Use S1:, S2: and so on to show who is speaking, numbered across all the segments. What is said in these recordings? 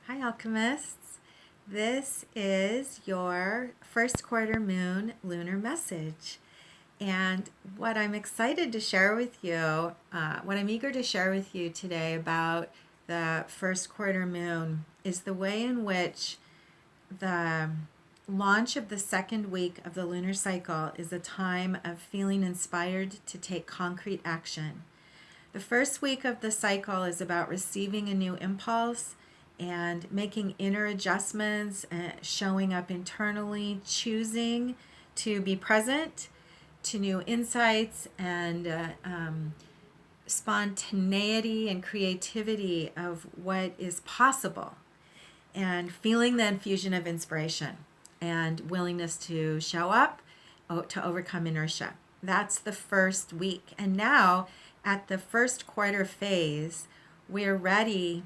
S1: Hi, alchemists. This is your first quarter moon lunar message. And what I'm excited to share with you, what I'm eager to share with you today about the first quarter moon is the way in which the launch of the second week of the lunar cycle is a time of feeling inspired to take concrete action. The first week of the cycle is about receiving a new impulse and making inner adjustments, showing up internally, choosing to be present to new insights and spontaneity and creativity of what is possible, and feeling the infusion of inspiration and willingness to show up to overcome inertia. That's the first week. And now, at the first quarter phase, we're ready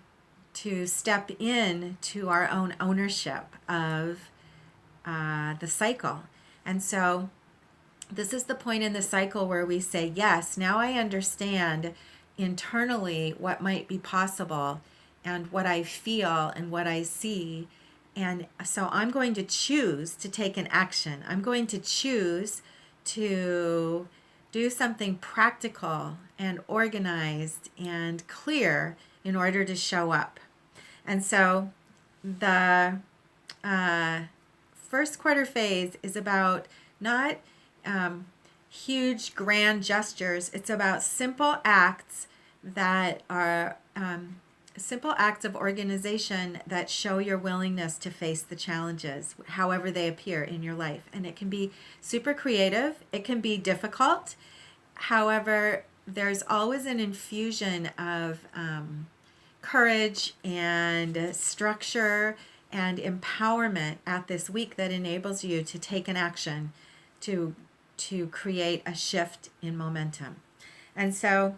S1: to step in to our own ownership of the cycle. And so, this is the point in the cycle where we say, yes, now I understand internally what might be possible and what I feel and what I see. And so I'm going to choose to take an action. I'm going to choose to do something practical and organized and clear in order to show up. And so the first quarter phase is about not huge grand gestures. It's about simple acts that are simple acts of organization that show your willingness to face the challenges, however they appear in your life. And it can be super creative, it can be difficult. However, there's always an infusion of courage and structure and empowerment at this week that enables you to take an action to create a shift in momentum. And so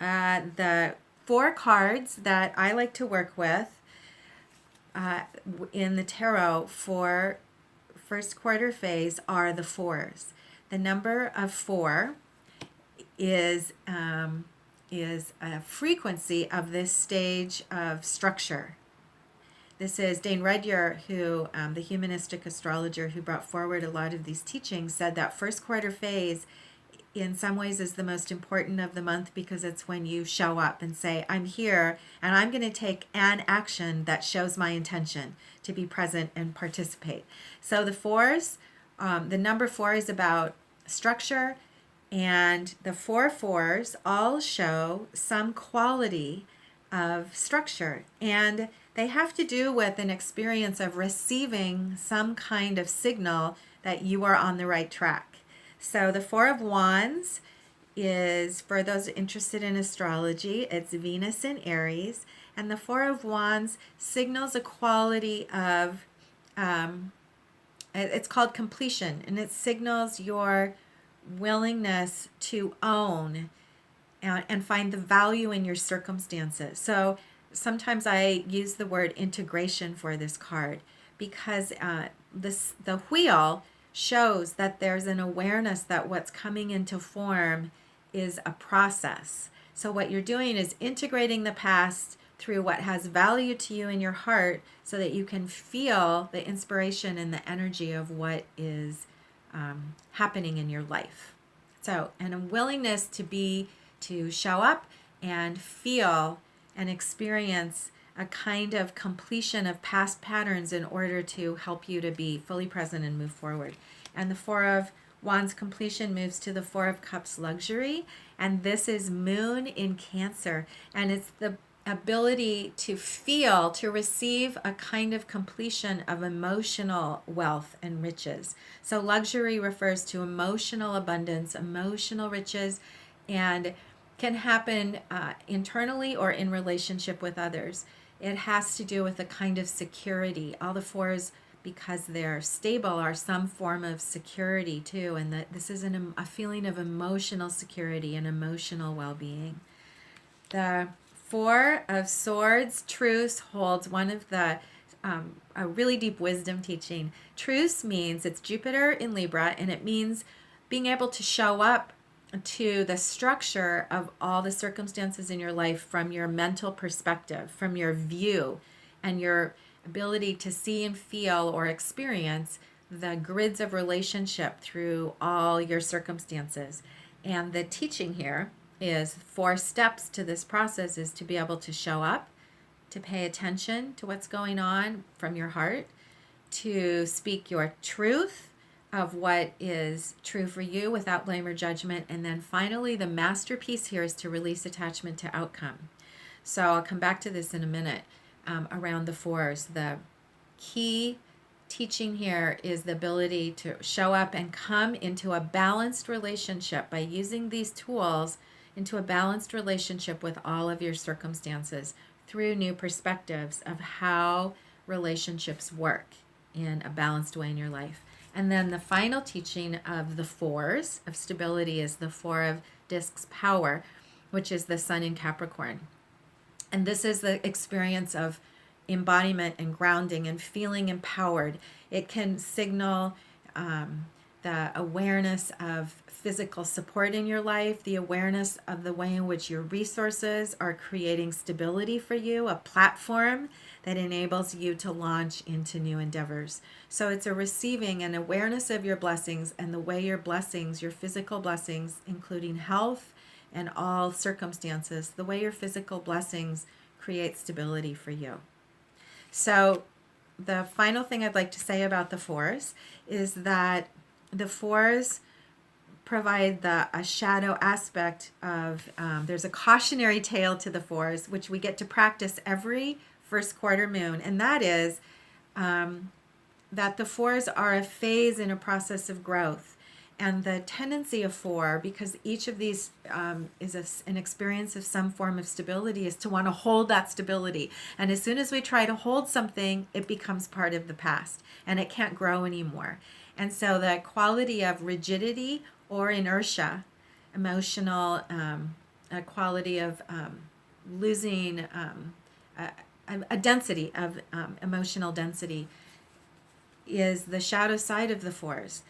S1: the 4 cards that I like to work with in the tarot for first quarter phase are the 4s. The number of 4 is a frequency of this stage of structure. This is Dane Rudyard, who, the humanistic astrologer who brought forward a lot of these teachings, said that first quarter phase in some ways is the most important of the month because it's when you show up and say, I'm here and I'm going to take an action that shows my intention to be present and participate. So the 4s, the number 4 is about structure, and the 4 4s all show some quality of structure. And they have to do with an experience of receiving some kind of signal that you are on the right track. So the 4 of Wands is, for those interested in astrology, it's Venus in Aries. And the 4 of Wands signals a quality of, it's called completion, and it signals your willingness to own and find the value in your circumstances. So sometimes I use the word integration for this card because the wheel shows that there's an awareness that what's coming into form is a process. So what you're doing is integrating the past through what has value to you in your heart so that you can feel the inspiration and the energy of what is happening in your life. So, and a willingness to show up and feel and experience a kind of completion of past patterns in order to help you to be fully present and move forward. And the 4 of Wands completion moves to the 4 of Cups luxury, and this is Moon in Cancer, and it's the ability to feel, to receive a kind of completion of emotional wealth and riches. So luxury refers to emotional abundance, emotional riches, and can happen internally or in relationship with others. It has to do with a kind of security. All the 4s, because they're stable, are some form of security too, and that this is a feeling of emotional security and emotional well-being. The 4 of Swords, Truce, holds one of the a really deep wisdom teaching. Truce means, it's Jupiter in Libra, and it means being able to show up to the structure of all the circumstances in your life from your mental perspective, from your view, and your ability to see and feel or experience the grids of relationship through all your circumstances. And the teaching here is 4 steps to this process is to be able to show up, to pay attention to what's going on from your heart, to speak your truth of what is true for you without blame or judgment. And then finally, the masterpiece here is to release attachment to outcome. So I'll come back to this in a minute around the 4s. The key teaching here is the ability to show up and come into a balanced relationship by using these tools into a balanced relationship with all of your circumstances through new perspectives of how relationships work in a balanced way in your life. And then the final teaching of the 4s of stability is the 4 of discs power, which is the sun in Capricorn. And this is the experience of embodiment and grounding and feeling empowered. It can signal the awareness of physical support in your life, the awareness of the way in which your resources are creating stability for you, a platform that enables you to launch into new endeavors. So it's a receiving and awareness of your blessings and the way your blessings, your physical blessings, including health and all circumstances, the way your physical blessings create stability for you. So the final thing I'd like to say about the 4s is that the 4s provide a shadow aspect of, there's a cautionary tale to the 4s, which we get to practice every first quarter moon. And that is that the 4s are a phase in a process of growth. And the tendency of 4, because each of these is an experience of some form of stability, is to want to hold that stability. And as soon as we try to hold something, it becomes part of the past and it can't grow anymore. And so the quality of rigidity or inertia, emotional, a quality of losing a density of emotional density is the shadow side of the 4s.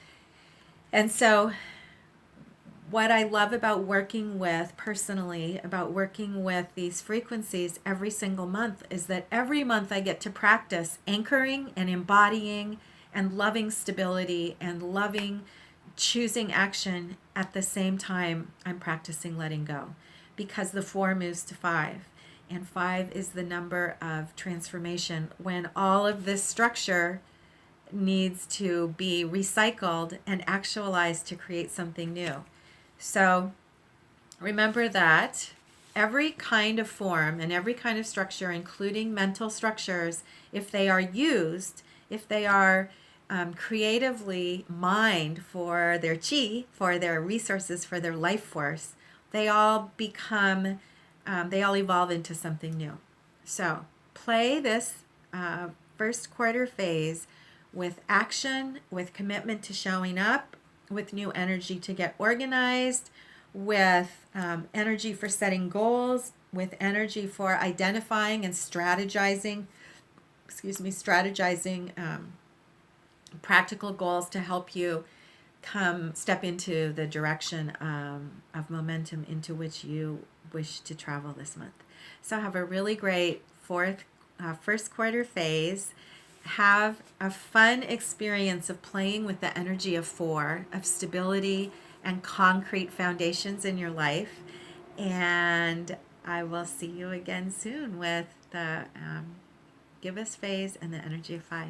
S1: And so what I love about working with personally, about working with these frequencies every single month, is that every month I get to practice anchoring and embodying and loving stability and loving choosing action at the same time I'm practicing letting go, because the 4 moves to 5. And 5 is the number of transformation, when all of this structure needs to be recycled and actualized to create something new. So remember that every kind of form and every kind of structure, including mental structures, if they are used, if they are creatively mined for their chi, for their resources, for their life force, they all become, they all evolve into something new. So play this first quarter phase with action, with commitment to showing up, with new energy to get organized, with energy for setting goals, with energy for identifying and strategizing, practical goals to help you step into the direction of momentum into which you wish to travel this month. So have a really great first quarter phase. Have a fun experience of playing with the energy of 4, of stability and concrete foundations in your life. And I will see you again soon with the Give Us phase and the energy of 5.